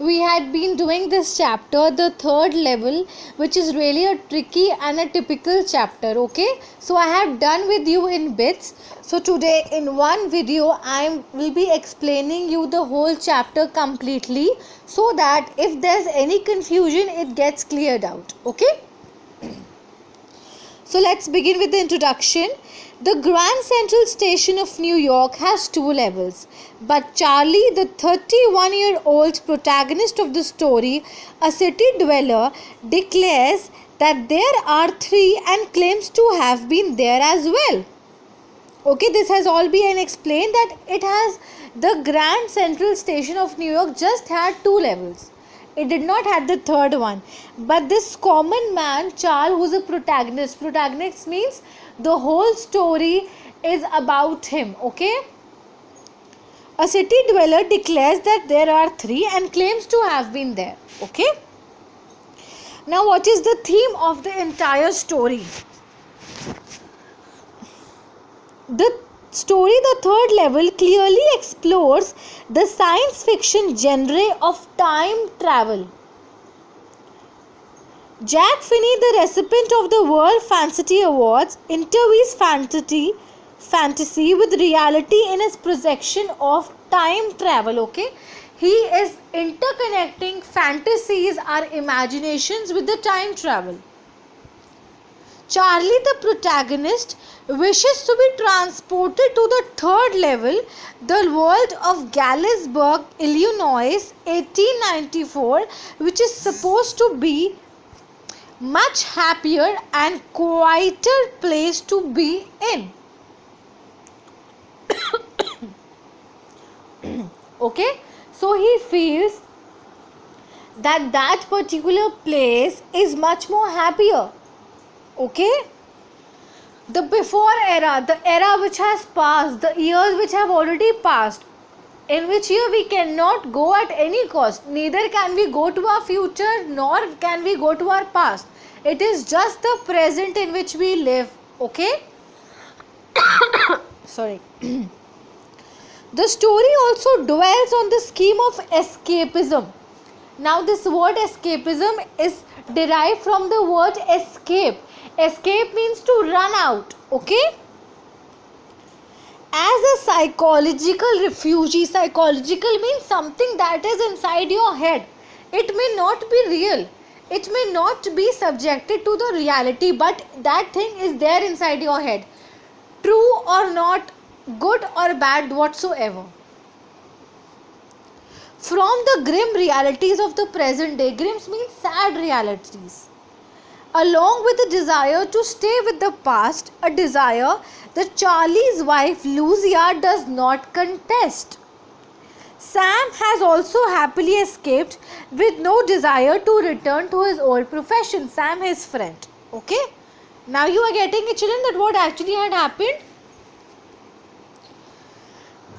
we had been doing this chapter, the third level, which is really a tricky and a typical chapter. Okay, so I have done with you in bits. So today in one video I will be explaining you the whole chapter completely, so that if there's any confusion it gets cleared out. Okay, so let's begin with the introduction. The Grand Central Station of New York has 2 levels, but Charlie, the 31-year-old protagonist of the story, a city dweller, declares that there are 3 and claims to have been there as well. Okay, this has all been explained that it has the Grand Central Station of New York just had 2 levels. It did not have the third one. But this common man, Charles, who's a protagonist. Protagonist means the whole story is about him. Okay. A city dweller declares that there are 3 and claims to have been there. Okay. Now, what is the theme of the entire story? The story, the third level, clearly explores the science fiction genre of time travel. Jack Finney, the recipient of the World Fantasy Awards, interweaves fantasy with reality in his projection of time travel. Okay, he is interconnecting fantasies, our imaginations, with the time travel. Charlie, the protagonist, wishes to be transported to the third level, the world of Galesburg, Illinois, 1894, which is supposed to be much happier and quieter place to be in. Okay, so he feels that particular place is much more happier. Okay, the before era, the era which has passed, the years which have already passed, in which year we cannot go at any cost. Neither can we go to our future nor can we go to our past. It is just the present in which we live. Okay. Sorry. The story also dwells on the scheme of escapism. Now this word escapism is derived from the word escape. Escape means to run out. Okay. As a psychological refugee, psychological means something that is inside your head. It may not be real. It may not be subjected to the reality, but that thing is there inside your head. True or not, good or bad, whatsoever. From the grim realities of the present day, grim means sad realities, along with the desire to stay with the past, a desire that Charlie's wife Lucia does not contest. Sam has also happily escaped with no desire to return to his old profession. Sam, his friend. Okay. Now you are getting it, children, that what actually had happened.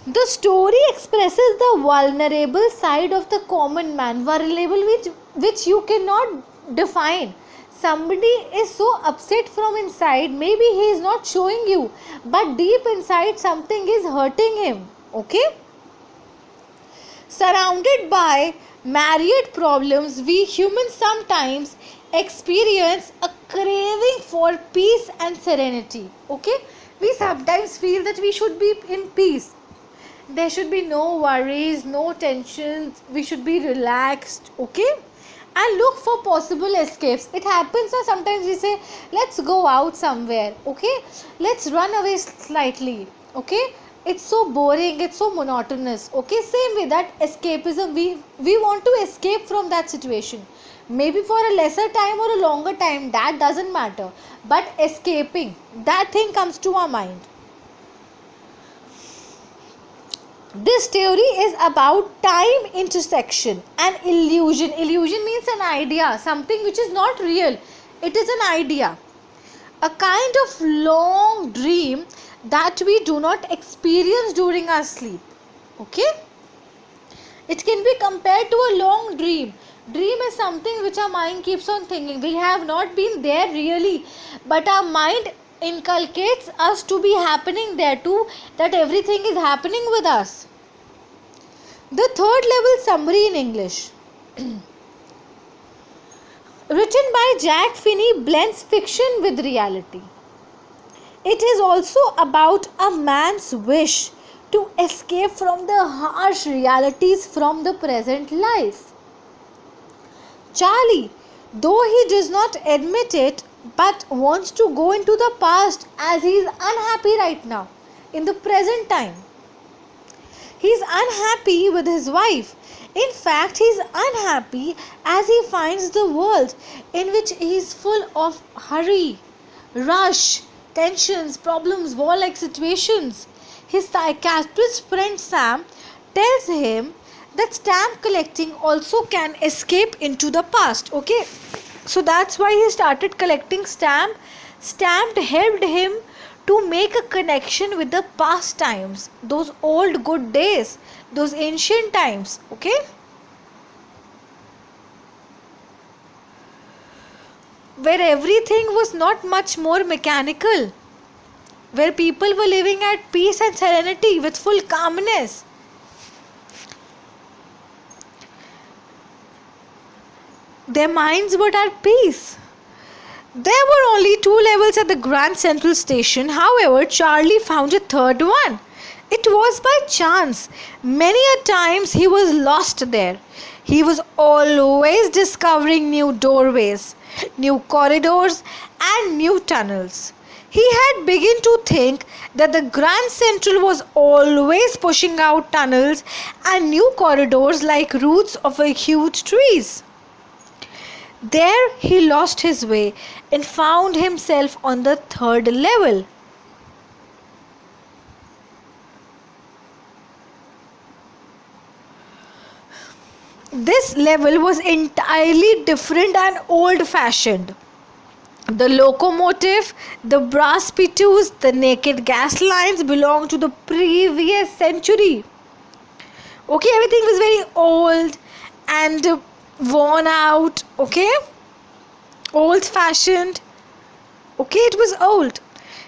The story expresses the vulnerable side of the common man. Vulnerable which you cannot define. Somebody is so upset from inside, maybe he is not showing you, but deep inside something is hurting him. Okay. Surrounded by myriad problems, we humans sometimes experience a craving for peace and serenity. Okay. We sometimes feel that we should be in peace. There should be no worries, no tensions. We should be relaxed. Okay. And look for possible escapes. It happens that sometimes we say, let's go out somewhere. Okay. Let's run away slightly. Okay. It's so boring, it's so monotonous. Okay, same way that escapism, we want to escape from that situation. Maybe for a lesser time or a longer time, that doesn't matter. But escaping, that thing comes to our mind. This theory is about time intersection and illusion. Illusion means an idea, something which is not real. It is an idea. A kind of long dream that we do not experience during our sleep. Okay. It can be compared to a long dream. Dream is something which our mind keeps on thinking. We have not been there really, but our mind inculcates us to be happening there too, that everything is happening with us. The third level summary in English. written by Jack Finney, blends fiction with reality. It is also about a man's wish to escape from the harsh realities from the present life. Charlie, though he does not admit it, but wants to go into the past as he is unhappy right now, in the present time. He is unhappy with his wife. In fact, he is unhappy as he finds the world in which he is full of hurry, rush, tensions, problems, war-like situations. His psychiatrist friend Sam tells him that stamp collecting also can escape into the past. Okay, so that's why he started collecting stamp. Stamp helped him to make a connection with the past times, those old good days, those ancient times. Okay, where everything was not much more mechanical, where people were living at peace and serenity with full calmness. Their minds were at peace. There were only 2 levels at the Grand Central Station. However, Charlie found a third one. It was by chance. Many a times he was lost there. He was always discovering new doorways, new corridors, and new tunnels. He had begun to think that the Grand Central was always pushing out tunnels and new corridors like roots of a huge trees. There he lost his way and found himself on the third level. This level was entirely different and old-fashioned. The locomotive, the brass pitus, the naked gas lines belonged to the previous century. Okay, everything was very old and worn out. Okay, old fashioned. Okay, it was old.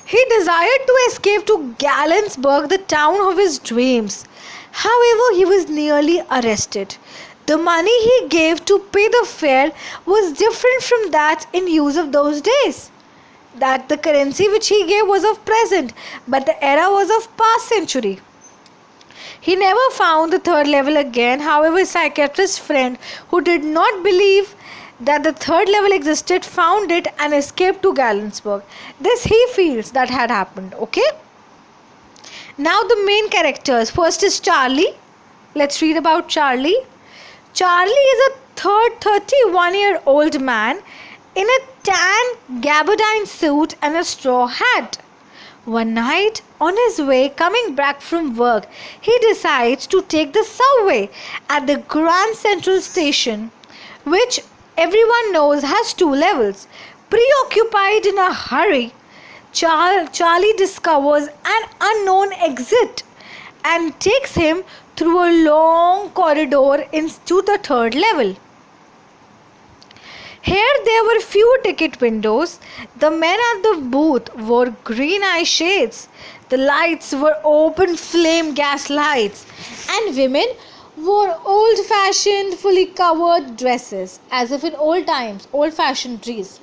He desired to escape to Gallensburg, the town of his dreams. However, he was nearly arrested. The money he gave to pay the fare was different from that in use of those days. That the currency which he gave was of present, but the era was of past century. He never found the third level again. However, his psychiatrist friend, who did not believe that the third level existed, found it and escaped to Gallensburg. This he feels that had happened. Okay. Now the main characters. First is Charlie. Let's read about Charlie. Charlie is a 31-year-old man in a tan gabardine suit and a straw hat. One night, on his way coming back from work, he decides to take the subway at the Grand Central Station, which everyone knows has 2 levels. Preoccupied in a hurry, Charlie discovers an unknown exit and takes him through a long corridor into the third level. Here there were few ticket windows. The men at the booth wore green eye shades. The lights were open flame gas lights. And women wore old-fashioned, fully covered dresses, as if in old times, old-fashioned dress.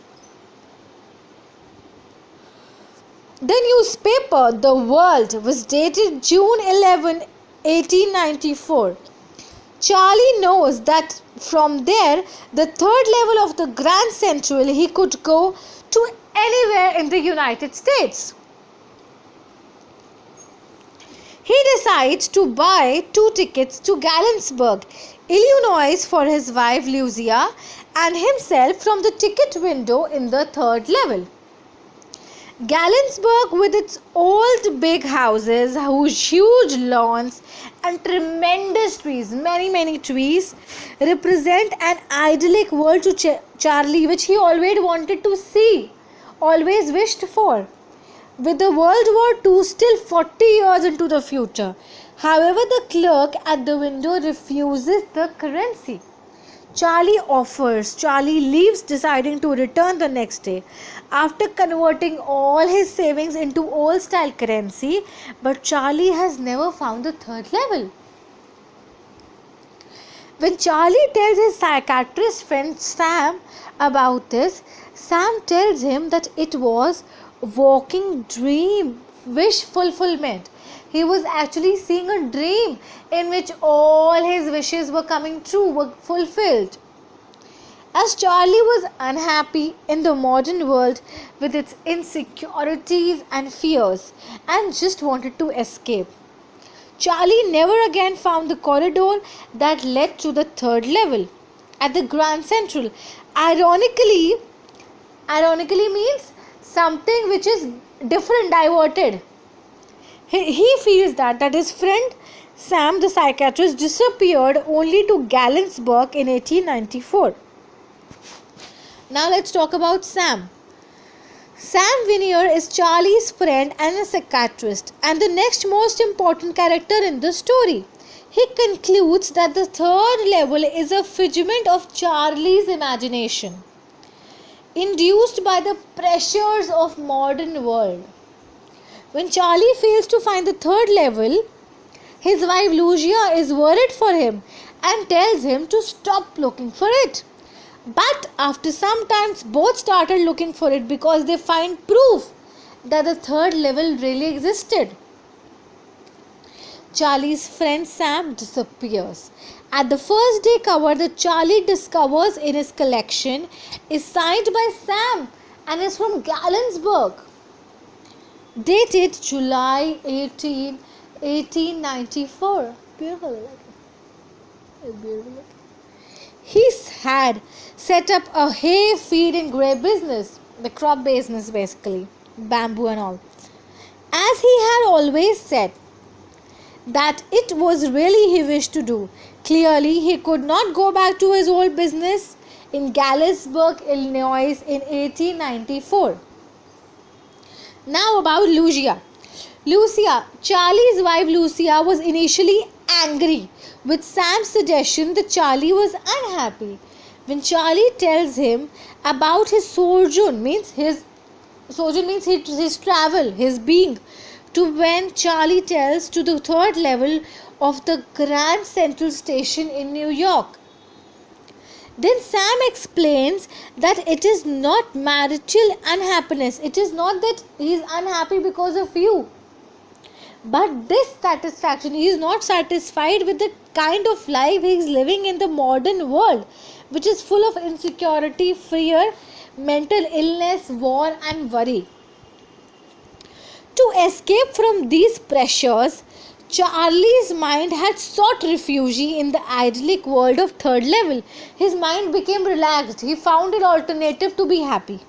The newspaper, The World, was dated June 11, 1894. Charlie knows that from there, the third level of the Grand Central, he could go to anywhere in the United States. He decides to buy 2 tickets to Gallensburg, Illinois for his wife Lucia and himself from the ticket window in the third level. Gallensburg, with its old big houses, huge lawns and tremendous trees, many trees, represent an idyllic world to Charlie, which he always wanted to see, always wished for. With the World War II still 40 years into the future. However, the clerk at the window refuses the currency. Charlie leaves, deciding to return the next day after converting all his savings into old style currency, but Charlie has never found the third level. When Charlie tells his psychiatrist friend Sam about this, Sam tells him that it was walking dream, wish fulfillment. He was actually seeing a dream in which all his wishes were coming true, were fulfilled. As Charlie was unhappy in the modern world with its insecurities and fears and just wanted to escape, Charlie never again found the corridor that led to the third level at the Grand Central. Ironically means something which is different, diverted. He feels that his friend Sam the psychiatrist disappeared only to Gallensburg in 1894. Now let's talk about Sam. Sam Vinier is Charlie's friend and a psychiatrist, and the next most important character in the story. He concludes that the third level is a figment of Charlie's imagination, induced by the pressures of modern world. When Charlie fails to find the third level, his wife Lucia is worried for him and tells him to stop looking for it. But after some time, both started looking for it because they find proof that the third level really existed. Charlie's friend Sam disappears. At the first day cover that Charlie discovers in his collection is signed by Sam and is from Gallensburg. Dated July 18, 1894. Beautiful. Beautiful. He had set up a hay feeding grape business, the crop business basically, bamboo and all. As he had always said that it was really he wished to do. Clearly, he could not go back to his old business in Galesburg, Illinois in 1894. Now about Lucia. Charlie's wife Lucia was initially angry with Sam's suggestion that Charlie was unhappy. When Charlie tells him about his sojourn, his travel, his being, to when Charlie tells to the third level of the Grand Central Station in New York. Then Sam explains that it is not marital unhappiness. It is not that he is unhappy because of you. But dissatisfaction, he is not satisfied with the kind of life he is living in the modern world, which is full of insecurity, fear, mental illness, war and worry. To escape from these pressures, Charlie's mind had sought refuge in the idyllic world of third level. His mind became relaxed. He found an alternative to be happy.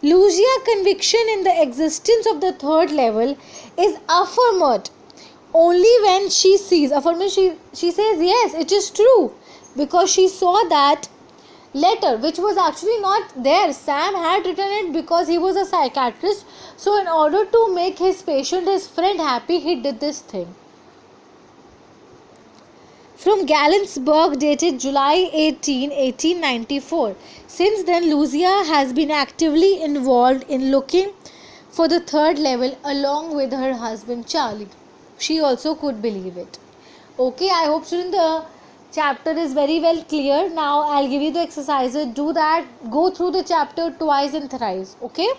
Lucia's conviction in the existence of the third level is affirmed only when she sees. She says yes, it is true, because she saw that letter which was actually not there. Sam had written it because he was a psychiatrist. So in order to make his patient, his friend happy, he did this thing. From Gallensburg, dated July 18, 1894. Since then, Lucia has been actively involved in looking for the third level along with her husband Charlie. She also could believe it. Okay, I hope students the chapter is very well clear. Now I'll give you the exercises. Do that. Go through the chapter twice and thrice. Okay.